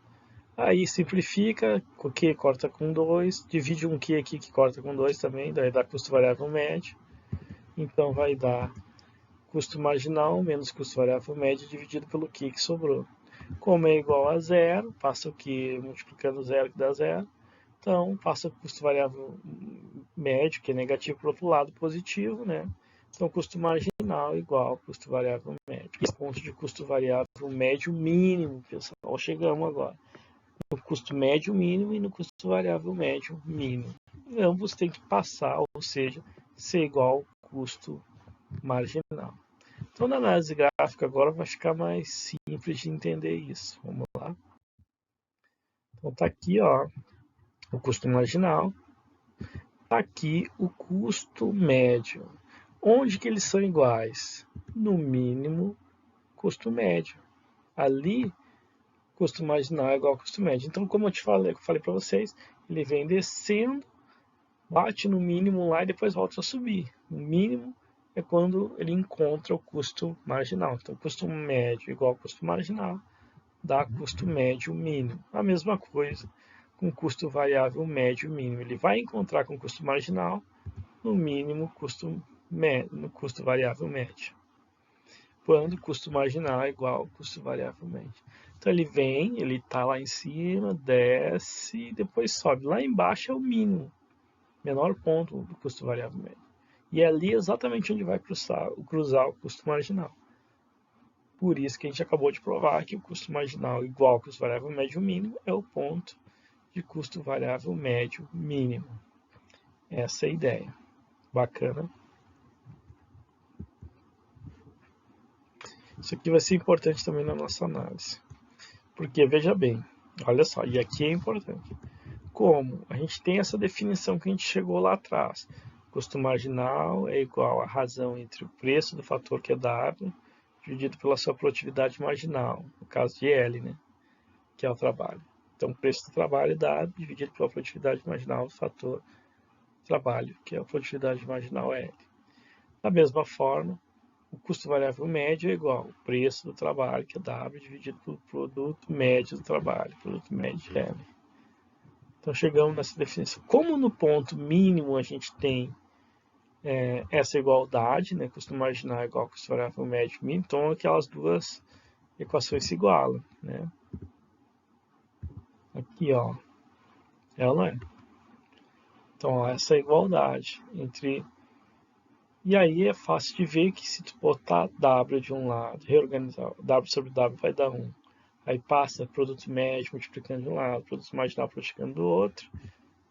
Aí simplifica, o Q corta com 2, divide um Q aqui que corta com 2 também, daí dá custo variável médio. Então vai dar custo marginal menos custo variável médio dividido pelo Q que sobrou. Como é igual a zero, passa o Q multiplicando zero que dá zero. Então passa o custo variável médio, que é negativo, para o outro lado positivo, né? Então custo marginal igual ao custo variável médio. Esse ponto de custo variável médio mínimo, pessoal. Chegamos agora no custo médio mínimo e no custo variável médio mínimo. Ambos têm que passar, ou seja, ser igual ao custo marginal. Então, na análise gráfica agora vai ficar mais simples de entender isso. Vamos lá. Então, está aqui ó, o custo marginal. Está aqui o custo médio. Onde que eles são iguais? No mínimo, custo médio. Ali, custo marginal é igual ao custo médio. Então, como eu falei para vocês, ele vem descendo, bate no mínimo lá e depois volta a subir. O mínimo é quando ele encontra o custo marginal. Então, custo médio igual ao custo marginal dá custo médio mínimo. A mesma coisa com custo variável médio mínimo. Ele vai encontrar com custo marginal no mínimo no custo variável médio, quando o custo marginal é igual ao custo variável médio. Então ele vem, ele está lá em cima, desce e depois sobe. Lá embaixo é o mínimo, menor ponto do custo variável médio. E é ali exatamente onde vai cruzar o custo marginal. Por isso que a gente acabou de provar que o custo marginal igual ao custo variável médio mínimo é o ponto de custo variável médio mínimo. Essa é a ideia. Bacana? Isso aqui vai ser importante também na nossa análise. Porque, veja bem, olha só, e aqui é importante. Como a gente tem essa definição que a gente chegou lá atrás. Custo marginal é igual à razão entre o preço do fator que é W dividido pela sua produtividade marginal, no caso de L, né, que é o trabalho. Então, o preço do trabalho é W dividido pela produtividade marginal do fator trabalho, que é a produtividade marginal L. Da mesma forma, o custo variável médio é igual ao preço do trabalho, que é W, dividido pelo produto médio do trabalho, produto médio de M. Então chegamos nessa definição. Como no ponto mínimo a gente tem essa igualdade, né, custo marginal é igual ao custo variável médio mínimo, então aquelas duas equações se igualam. Né? Aqui, ó, ela não é. Então, ó, essa igualdade entre... E aí é fácil de ver que se tu botar W de um lado, reorganizar, W sobre W vai dar 1. Aí passa produto médio multiplicando de um lado, produto marginal multiplicando do outro.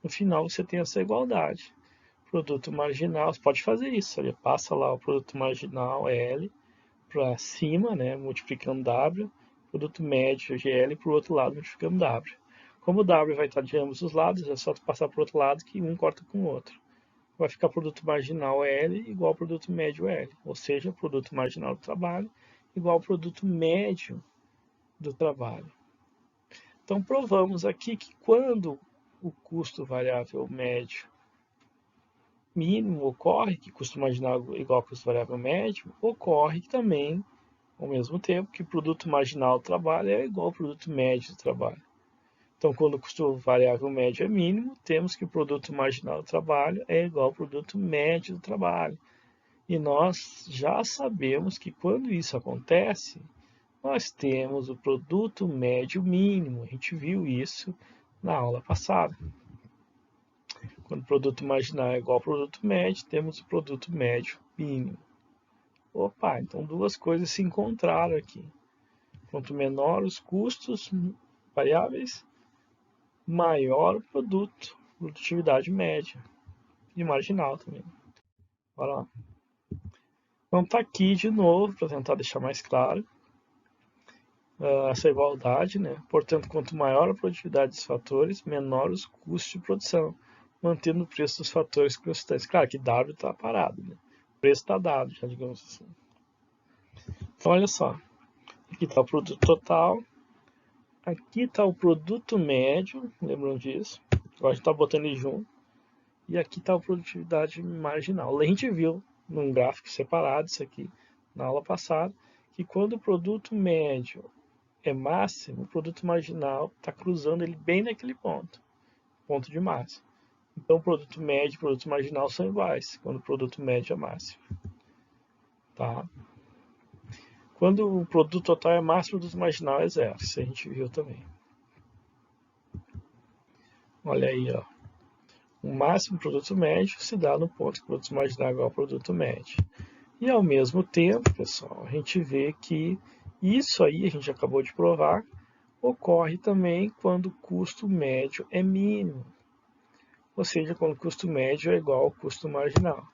No final você tem essa igualdade. Produto marginal, você pode fazer isso. Ele passa lá o produto marginal L para cima, né, multiplicando W. Produto médio GL para o outro lado multiplicando W. Como o W vai estar de ambos os lados, é só tu passar para o outro lado que um corta com o outro. Vai ficar produto marginal L igual ao produto médio L, ou seja, produto marginal do trabalho igual ao produto médio do trabalho. Então, provamos aqui que quando o custo variável médio mínimo ocorre, que custo marginal igual ao custo variável médio, ocorre também, ao mesmo tempo, que o produto marginal do trabalho é igual ao produto médio do trabalho. Então, quando o custo variável médio é mínimo, temos que o produto marginal do trabalho é igual ao produto médio do trabalho. E nós já sabemos que quando isso acontece, nós temos o produto médio mínimo. A gente viu isso na aula passada. Quando o produto marginal é igual ao produto médio, temos o produto médio mínimo. Opa, então duas coisas se encontraram aqui. Quanto menor os custos variáveis, maior o produto, produtividade média e marginal também. Bora lá. Então tá aqui de novo para tentar deixar mais claro essa igualdade, né? Portanto, quanto maior a produtividade dos fatores, menor os custos de produção, mantendo o preço dos fatores constantes. Claro que W está parado, né? O preço está dado, já digamos assim. Então, olha só. Aqui está o produto total. Aqui está o produto médio, lembram disso? Agora a gente está botando ele junto. E aqui está a produtividade marginal. A gente viu num gráfico separado isso aqui na aula passada, que quando o produto médio é máximo, o produto marginal está cruzando ele bem naquele ponto de máximo. Então, o produto médio e o produto marginal são iguais, quando o produto médio é máximo. Tá? Quando o produto total é máximo, o produto marginal é zero. Isso a gente viu também. Olha aí, ó. O máximo produto médio se dá no ponto que o produto marginal é igual ao produto médio. E ao mesmo tempo, pessoal, a gente vê que isso aí, a gente acabou de provar, ocorre também quando o custo médio é mínimo. Ou seja, quando o custo médio é igual ao custo marginal.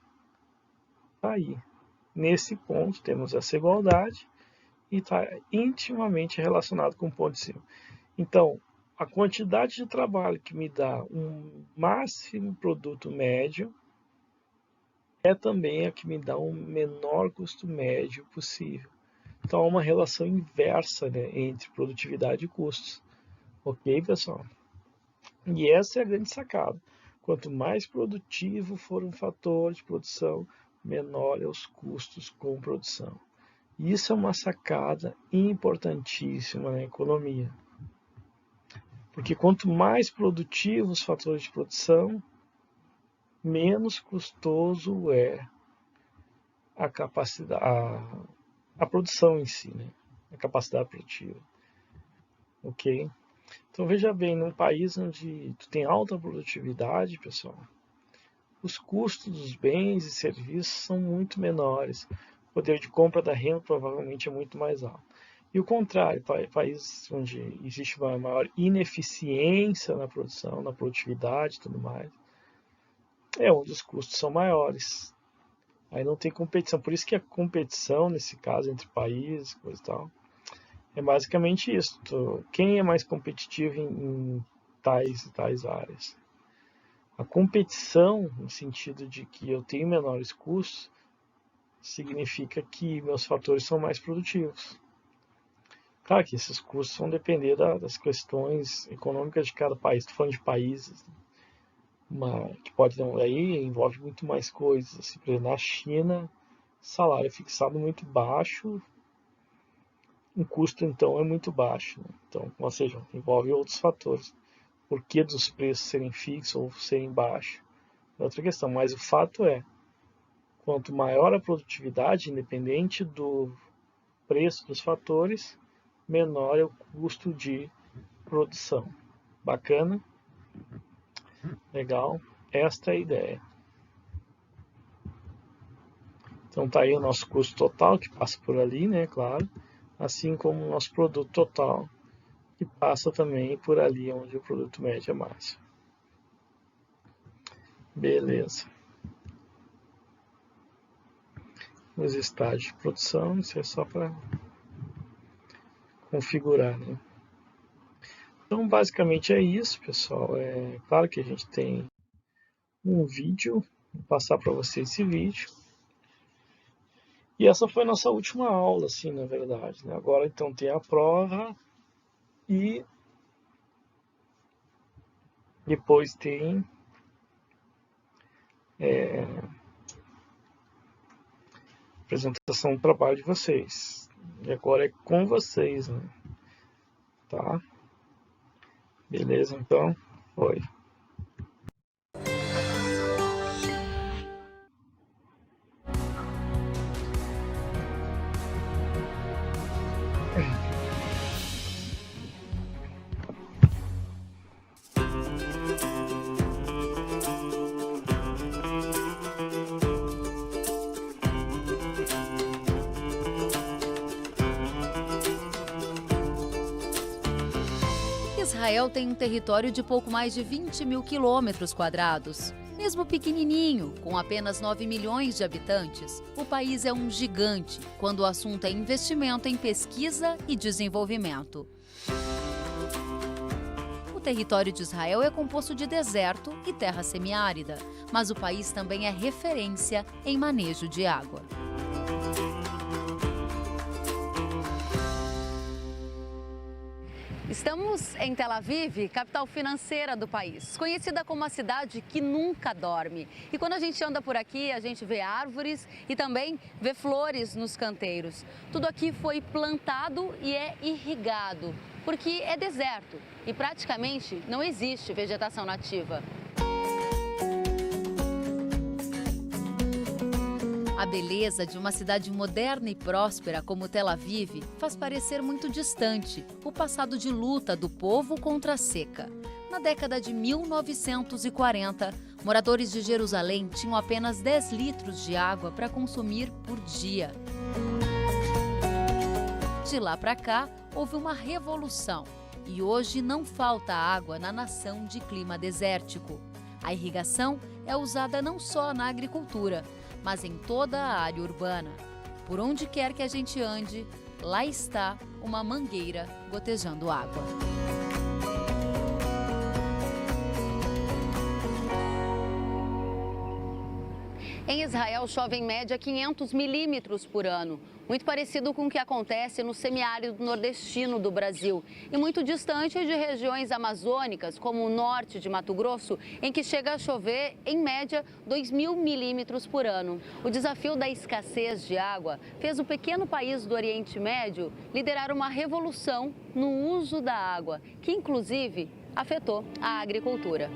Tá aí. Nesse ponto temos essa igualdade e está intimamente relacionado com o ponto de cima. Então, a quantidade de trabalho que me dá um máximo produto médio é também a que me dá um menor custo médio possível. Então, há uma relação inversa, né, entre produtividade e custos. Ok, pessoal? E essa é a grande sacada. Quanto mais produtivo for um fator de produção, menor é os custos com produção. Isso é uma sacada importantíssima na economia. Porque quanto mais produtivos os fatores de produção, menos custoso é a capacidade, a produção em si, né? A capacidade produtiva. Ok? Então veja bem, num país onde tu tem alta produtividade, pessoal, os custos dos bens e serviços são muito menores. O poder de compra da renda provavelmente é muito mais alto. E o contrário, países onde existe uma maior ineficiência na produção, na produtividade e tudo mais, é onde os custos são maiores. Aí não tem competição. Por isso que a competição, nesse caso, entre países, coisa e tal, é basicamente isso. Quem é mais competitivo em tais e tais áreas? A competição, no sentido de que eu tenho menores custos, significa que meus fatores são mais produtivos. Claro que esses custos vão depender das questões econômicas de cada país. Estou falando de países, que pode não, aí envolve muito mais coisas. Assim, por exemplo, na China, salário fixado muito baixo, o custo então é muito baixo. Né? Então, ou seja, envolve outros fatores. Por que dos preços serem fixos ou serem baixos? É outra questão, mas o fato é, quanto maior a produtividade, independente do preço dos fatores, menor é o custo de produção. Bacana? Legal? Esta é a ideia. Então tá aí o nosso custo total, que passa por ali, né, claro, assim como o nosso produto total, que passa também por ali onde o produto médio é máximo. Beleza. Os estágios de produção, isso é só para configurar, né? Então, basicamente é isso, pessoal. É claro que a gente tem um vídeo, vou passar para vocês esse vídeo. E essa foi a nossa última aula, assim, na verdade. Né? Agora, então, tem a prova e depois tem apresentação do trabalho de vocês. E agora é com vocês, né? Tá? Beleza, então? Foi. Israel tem um território de pouco mais de 20 mil quilômetros quadrados. Mesmo pequenininho, com apenas 9 milhões de habitantes, o país é um gigante quando o assunto é investimento em pesquisa e desenvolvimento. O território de Israel é composto de deserto e terra semiárida, mas o país também é referência em manejo de água. Estamos em Tel Aviv, capital financeira do país, conhecida como a cidade que nunca dorme. E quando a gente anda por aqui, a gente vê árvores e também vê flores nos canteiros. Tudo aqui foi plantado e é irrigado, porque é deserto e praticamente não existe vegetação nativa. A beleza de uma cidade moderna e próspera como Tel Aviv faz parecer muito distante o passado de luta do povo contra a seca. Na década de 1940, moradores de Jerusalém tinham apenas 10 litros de água para consumir por dia. De lá para cá, houve uma revolução e hoje não falta água na nação de clima desértico. A irrigação é usada não só na agricultura, mas em toda a área urbana. Por onde quer que a gente ande, lá está uma mangueira gotejando água. Em Israel, chove em média 500 milímetros por ano, muito parecido com o que acontece no semiárido nordestino do Brasil e muito distante de regiões amazônicas, como o norte de Mato Grosso, em que chega a chover, em média, 2.000 milímetros por ano. O desafio da escassez de água fez o pequeno país do Oriente Médio liderar uma revolução no uso da água, que inclusive afetou a agricultura.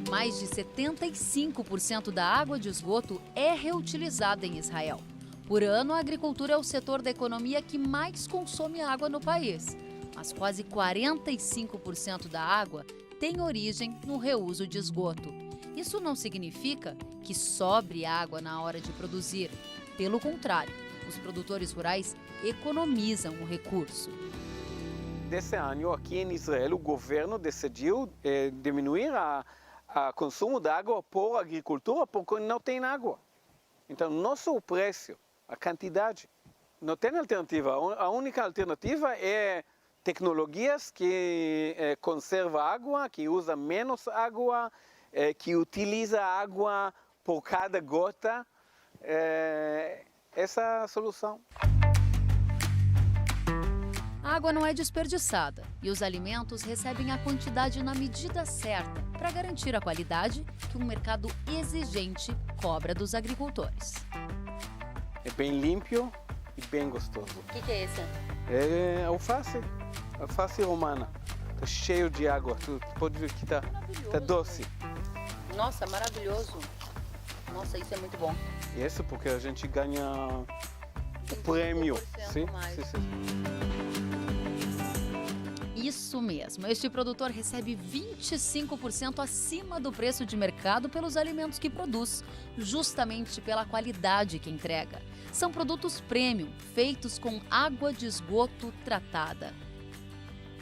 Mais de 75% da água de esgoto é reutilizada em Israel. Por ano, a agricultura é o setor da economia que mais consome água no país. Mas quase 45% da água tem origem no reuso de esgoto. Isso não significa que sobre água na hora de produzir. Pelo contrário, os produtores rurais economizam o recurso. Desse ano, aqui em Israel, o governo decidiu diminuir o consumo de água por agricultura porque não tem água. Então, nosso preço, a quantidade, não tem alternativa. A única alternativa é tecnologias que conservam água, que usam menos água, que utiliza água por cada gota. Essa é a solução. A água não é desperdiçada e os alimentos recebem a quantidade na medida certa para garantir a qualidade que um mercado exigente cobra dos agricultores. É bem limpo e bem gostoso. O que é esse? É alface romana. Está cheio de água. Tu pode ver que está doce. Nossa, maravilhoso. Nossa, isso é muito bom. Isso porque a gente ganha o prêmio. Sim, sim. Isso mesmo, este produtor recebe 25% acima do preço de mercado pelos alimentos que produz, justamente pela qualidade que entrega. São produtos premium, feitos com água de esgoto tratada.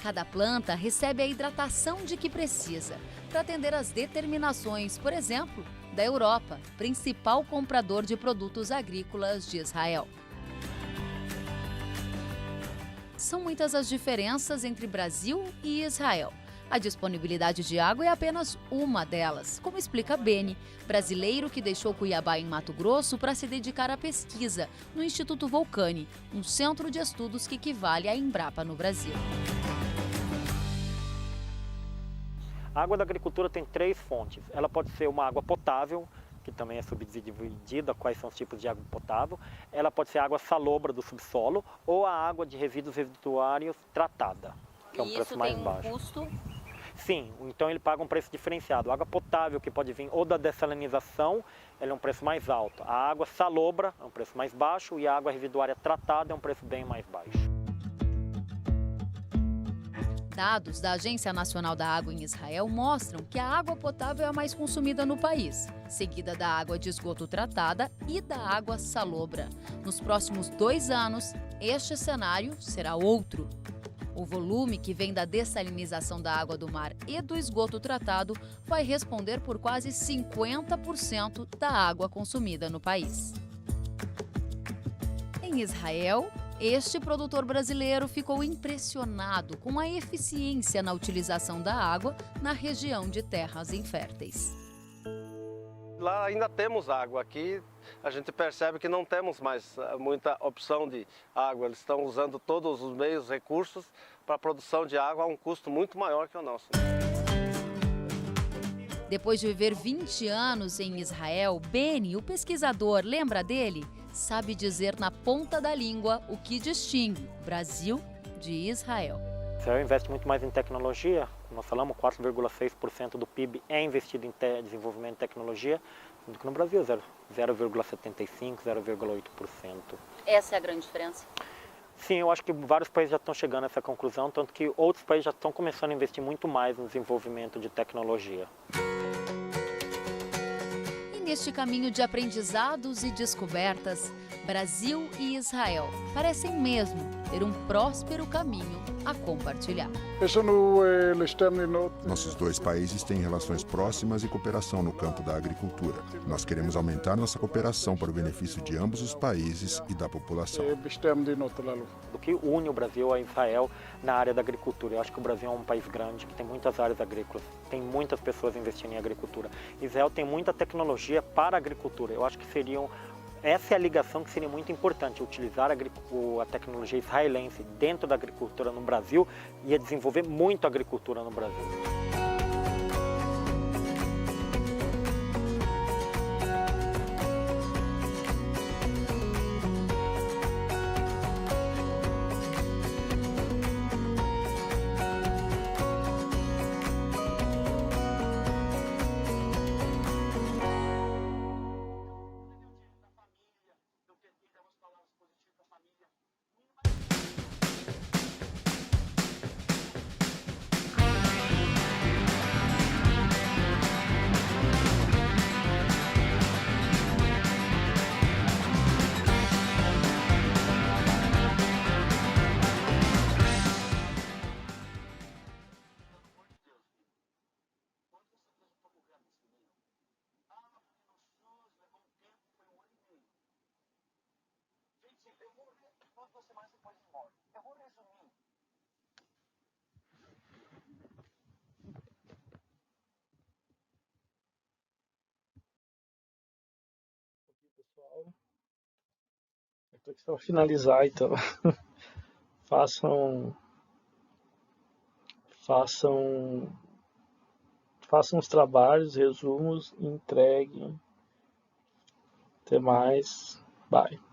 Cada planta recebe a hidratação de que precisa, para atender às determinações, por exemplo, da Europa, principal comprador de produtos agrícolas de Israel. São muitas as diferenças entre Brasil e Israel. A disponibilidade de água é apenas uma delas, como explica Beni, brasileiro que deixou Cuiabá, em Mato Grosso, para se dedicar à pesquisa no Instituto Volcani, um centro de estudos que equivale à Embrapa no Brasil. A água da agricultura tem 3 fontes. Ela pode ser uma água potável, que também é subdividida, quais são os tipos de água potável. Ela pode ser água salobra do subsolo ou a água de resíduos residuários tratada, que é um preço mais baixo. E isso tem um custo? Sim, então ele paga um preço diferenciado. A água potável, que pode vir ou da dessalinização, ela é um preço mais alto. A água salobra é um preço mais baixo e a água residuária tratada é um preço bem mais baixo. Dados da Agência Nacional da Água em Israel mostram que a água potável é a mais consumida no país, seguida da água de esgoto tratada e da água salobra. Nos próximos 2 anos, este cenário será outro. O volume que vem da dessalinização da água do mar e do esgoto tratado vai responder por quase 50% da água consumida no país. Em Israel, este produtor brasileiro ficou impressionado com a eficiência na utilização da água na região de terras inférteis. Lá ainda temos água, aqui a gente percebe que não temos mais muita opção de água. Eles estão usando todos os meios, recursos para a produção de água a um custo muito maior que o nosso. Depois de viver 20 anos em Israel, Beni, o pesquisador, lembra dele? Sabe dizer na ponta da língua o que distingue o Brasil de Israel. Israel investe muito mais em tecnologia, como nós falamos, 4,6% do PIB é investido em desenvolvimento de tecnologia, do que no Brasil, 0,75%, 0,8%. Essa é a grande diferença? Sim, eu acho que vários países já estão chegando a essa conclusão, tanto que outros países já estão começando a investir muito mais no desenvolvimento de tecnologia. Neste caminho de aprendizados e descobertas, Brasil e Israel parecem mesmo ter um próspero caminho a compartilhar. Nossos dois países têm relações próximas e cooperação no campo da agricultura. Nós queremos aumentar nossa cooperação para o benefício de ambos os países e da população. O que une o Brasil a Israel na área da agricultura? Eu acho que o Brasil é um país grande, que tem muitas áreas agrícolas, tem muitas pessoas investindo em agricultura. Israel tem muita tecnologia para a agricultura. Eu acho que essa é a ligação que seria muito importante, utilizar a tecnologia israelense dentro da agricultura no Brasil e desenvolver muito a agricultura no Brasil. Pessoal, eu estou aqui para finalizar, então façam os trabalhos, resumos, entreguem. Até mais. Bye.